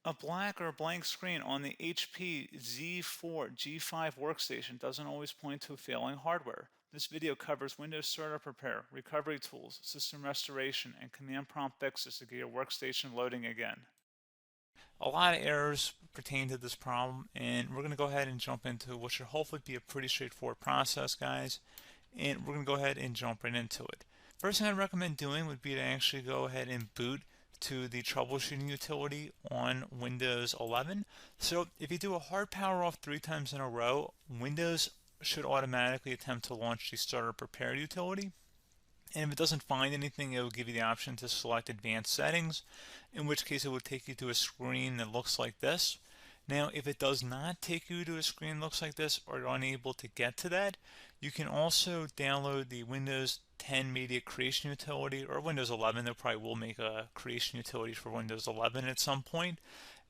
A black or blank screen on the HP Z4 G5 Workstation doesn't always point to failing hardware. This video covers Windows startup repair, recovery tools, system restoration, and command prompt fixes to get your workstation loading again. A lot of errors pertain to this problem, and we're going to go ahead and jump into what should hopefully be a pretty straightforward process, guys. And we're going to go ahead and jump right into it. First thing I'd recommend doing would be to actually go ahead and boot to the troubleshooting utility on Windows 11. So if you do a hard power off 3 times in a row, Windows should automatically attempt to launch the startup repair utility. And if it doesn't find anything, it will give you the option to select advanced settings, in which case it will take you to a screen that looks like this. Now, if it does not take you to a screen that looks like this, or you're unable to get to that, you can also download the Windows 10 Media Creation Utility, or Windows 11. They probably will make a creation utility for Windows 11 at some point.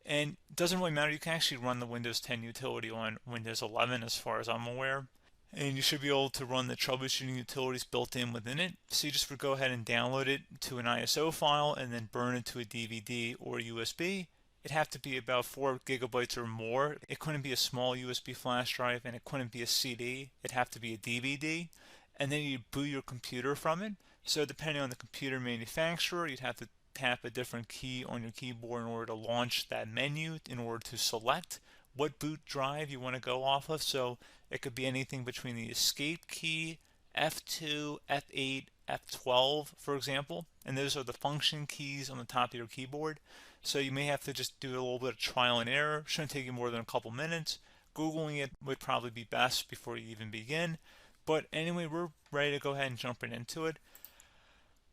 And it doesn't really matter, you can actually run the Windows 10 utility on Windows 11 as far as I'm aware. And you should be able to run the troubleshooting utilities built in within it. So you just would go ahead and download it to an ISO file and then burn it to a DVD or USB. It'd have to be about 4 gigabytes or more. It couldn't be a small USB flash drive, and it couldn't be a CD. It'd have to be a DVD. And then you'd boot your computer from it. So depending on the computer manufacturer, you'd have to tap a different key on your keyboard in order to launch that menu, in order to select what boot drive you want to go off of. So it could be anything between the escape key, F2, F8, F12, for example. And those are the function keys on the top of your keyboard. So you may have to just do a little bit of trial and error. Shouldn't take you more than a couple minutes. Googling it would probably be best before you even begin. But anyway, we're ready to go ahead and jump right into it.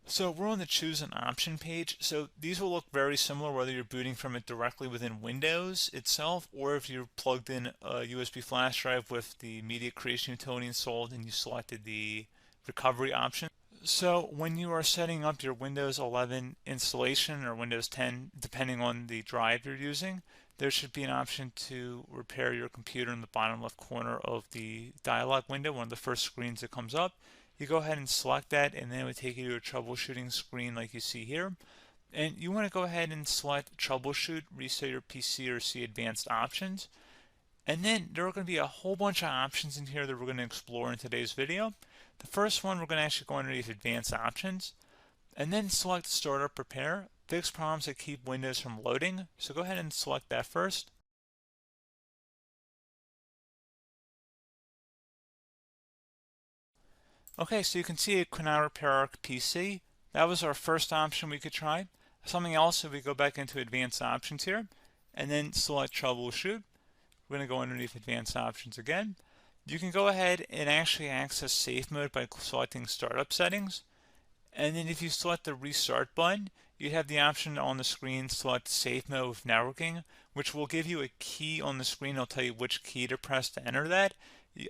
So we're on the choose an option page. So these will look very similar whether you're booting from it directly within Windows itself, or if you're plugged in a USB flash drive with the media creation utility installed and you selected the recovery option. So when you are setting up your Windows 11 installation or Windows 10, depending on the drive you're using, there should be an option to repair your computer in the bottom left corner of the dialog window, one of the first screens that comes up. You go ahead and select that, and then it would take you to a troubleshooting screen like you see here. And you want to go ahead and select troubleshoot, reset your PC, or see advanced options. And then there are going to be a whole bunch of options in here that we're going to explore in today's video. The first one, we're going to actually go underneath advanced options, and then select startup repair, fix problems that keep Windows from loading. So go ahead and select that first. Okay, so you can see it could now repair our PC. That was our first option we could try. Something else, if we go back into advanced options here, and then select troubleshoot, we're going to go underneath advanced options again. You can go ahead and actually access safe mode by selecting startup settings. And then if you select the restart button, you have the option on the screen, select safe mode with networking, which will give you a key on the screen. It'll tell you which key to press to enter that.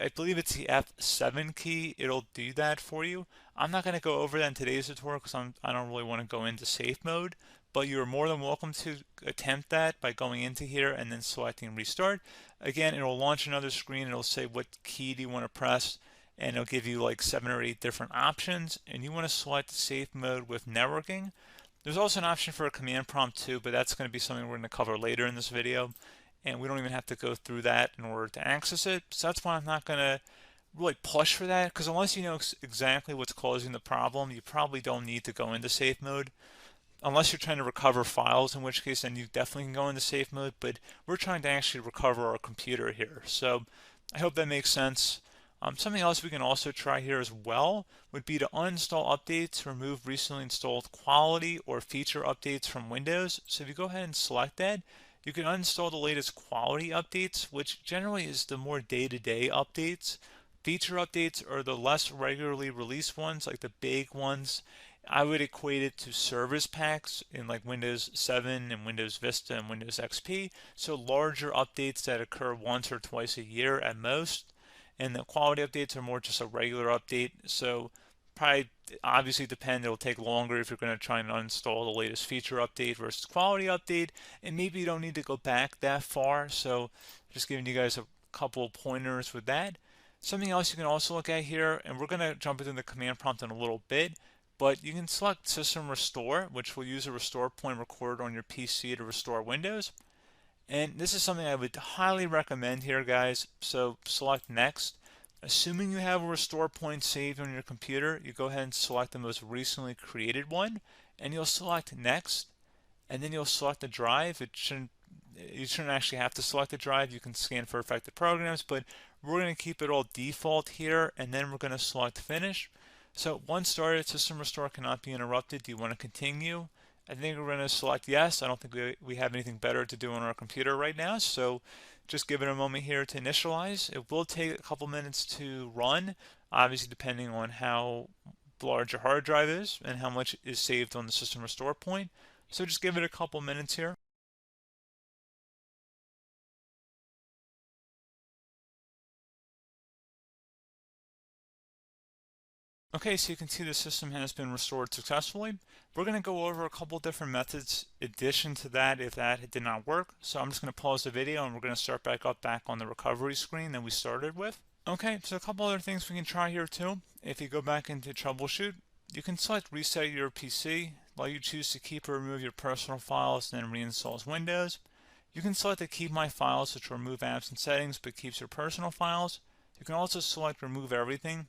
I believe it's the F7 key. It'll do that for you. I'm not going to go over that in today's tutorial because I don't really want to go into safe mode, but you're more than welcome to attempt that by going into here and then selecting restart. Again, it'll launch another screen. It'll say what key do you want to press, and it'll give you like 7 or 8 different options, and you want to select safe mode with networking. There's also an option for a command prompt too, but that's going to be something we're going to cover later in this video, and we don't even have to go through that in order to access it. So that's why I'm not going to really push for that, because unless you know exactly what's causing the problem, you probably don't need to go into safe mode. Unless you're trying to recover files, in which case then you definitely can go into safe mode, but we're trying to actually recover our computer here. So I hope that makes sense. Something else we can also try here as well would be to uninstall updates, remove recently installed quality or feature updates from Windows. So if you go ahead and select that, you can uninstall the latest quality updates, which generally is the more day-to-day updates. Feature updates are the less regularly released ones, like the big ones. I would equate it to service packs in like Windows 7 and Windows Vista and Windows XP. So larger updates that occur once or twice a year at most. And the quality updates are more just a regular update. So probably obviously depend, it'll take longer if you're going to try and uninstall the latest feature update versus quality update. And maybe you don't need to go back that far. So just giving you guys a couple pointers with that. Something else you can also look at here, and we're going to jump into the command prompt in a little bit, but you can select System Restore, which will use a restore point recorded on your PC to restore Windows. And this is something I would highly recommend here, guys. So select next. Assuming you have a restore point saved on your computer, you go ahead and select the most recently created one, and you'll select next, and then you'll select the drive. You shouldn't actually have to select the drive. You can scan for affected programs, but we're going to keep it all default here, and then we're going to select finish. So once started, system restore cannot be interrupted. Do you want to continue? I think we're going to select yes. I don't think we have anything better to do on our computer right now, so just give it a moment here to initialize. It will take a couple minutes to run, obviously depending on how large your hard drive is and how much is saved on the system restore point. So just give it a couple minutes here. Okay, so you can see the system has been restored successfully. We're going to go over a couple different methods in addition to that if that did not work. So I'm just going to pause the video and we're going to start back on the recovery screen that we started with. Okay, so a couple other things we can try here too. If you go back into troubleshoot, you can select reset your PC, let you choose to keep or remove your personal files and then reinstall Windows. You can select to keep my files, which will remove apps and settings but keeps your personal files. You can also select remove everything,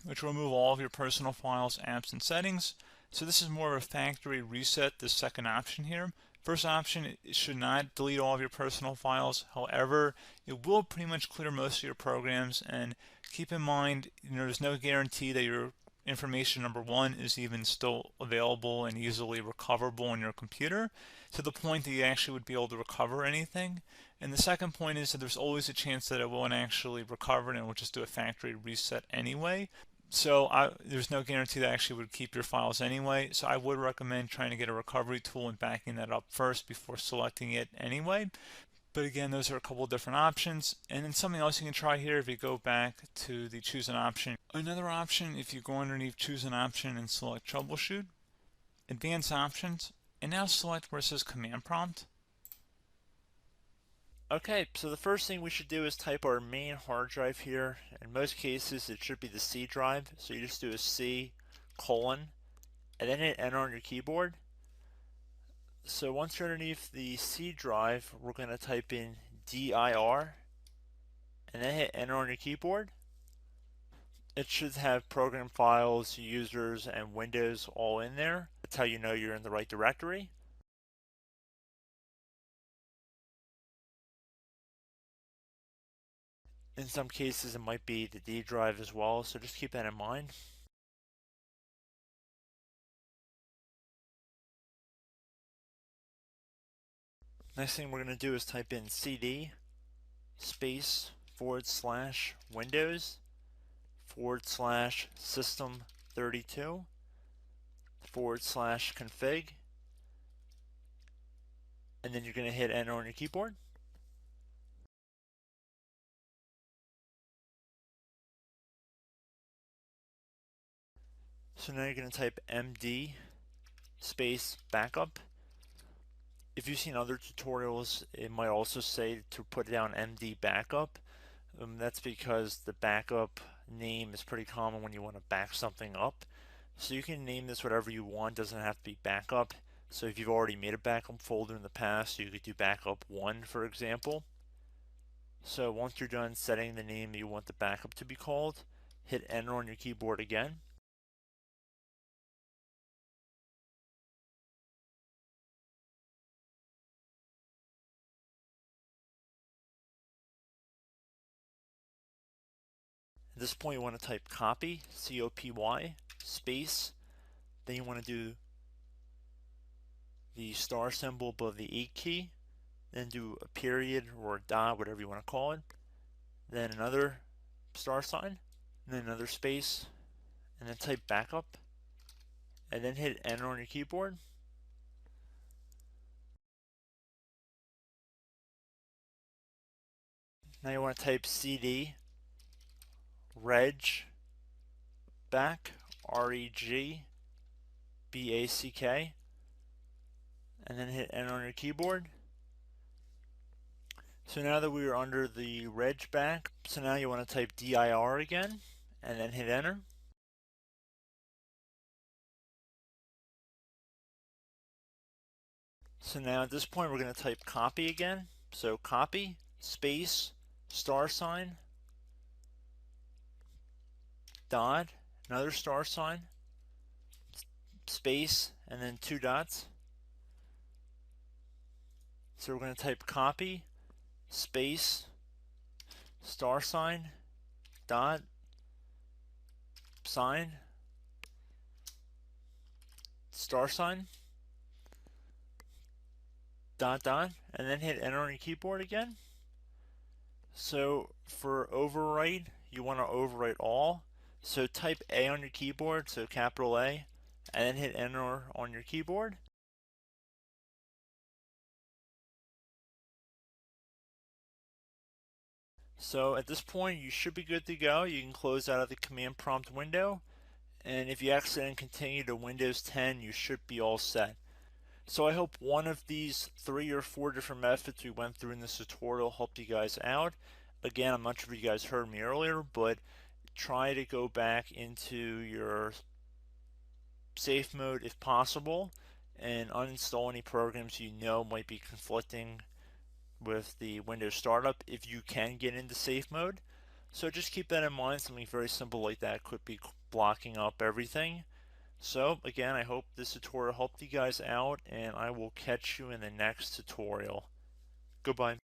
which will remove all of your personal files, apps, and settings. So this is more of a factory reset, the second option here. First option, it should not delete all of your personal files. However, it will pretty much clear most of your programs. And keep in mind, there's no guarantee that your information, number one, is even still available and easily recoverable on your computer to the point that you actually would be able to recover anything. And the second point is that there's always a chance that it won't actually recover and it will just do a factory reset anyway. So there's no guarantee that actually would keep your files anyway. So I would recommend trying to get a recovery tool and backing that up first before selecting it anyway. But again, those are a couple different options. And then something else you can try here if you go back to the choose an option. Another option, if you go underneath choose an option and select troubleshoot, advanced options, and now select where it says command prompt. Okay, so the first thing we should do is type our main hard drive here. In most cases, it should be the C drive. So you just do a C colon and then hit enter on your keyboard. So once you're underneath the C drive, we're going to type in dir and then hit enter on your keyboard. It should have program files, users, and Windows all in there. That's how you know you're in the right directory. In some cases, it might be the D drive as well, so just keep that in mind. Next thing we're going to do is type in cd space / Windows / system 32 / config, and then you're going to hit enter on your keyboard. So now you're going to type md space backup. If you've seen other tutorials, it might also say to put down md backup. That's because the backup name is pretty common when you want to back something up. So you can name this whatever you want, doesn't have to be backup. So if you've already made a backup folder in the past, you could do backup 1, for example. So once you're done setting the name you want the backup to be called, hit enter on your keyboard again. At this point you want to type copy, C-O-P-Y, space, then you want to do the star symbol above the 8 key, then do a period or a dot, whatever you want to call it, then another star sign, and then another space, and then type backup, and then hit enter on your keyboard. Now you want to type cd reg back, REG BACK, and then hit enter on your keyboard. So now that we are under the reg back, so now you want to type dir again, and then hit enter. So now at this point we're going to type copy again. So copy, space, star sign, dot, another star sign, space, and then 2 dots. So we're going to type copy, space, star sign, dot, sign, star sign, dot, dot, and then hit enter on your keyboard again. So for overwrite, you want to overwrite all. So type A on your keyboard, so capital A, and then hit enter on your keyboard. So at this point, you should be good to go. You can close out of the command prompt window, and if you accidentally continue to Windows 10, you should be all set. So I hope one of these 3 or 4 different methods we went through in this tutorial helped you guys out. Again, I'm not sure if you guys heard me earlier, but try to go back into your safe mode if possible and uninstall any programs you know might be conflicting with the Windows startup if you can get into safe mode. So just keep that in mind. Something very simple like that could be blocking up everything. So again, I hope this tutorial helped you guys out, and I will catch you in the next tutorial. Goodbye.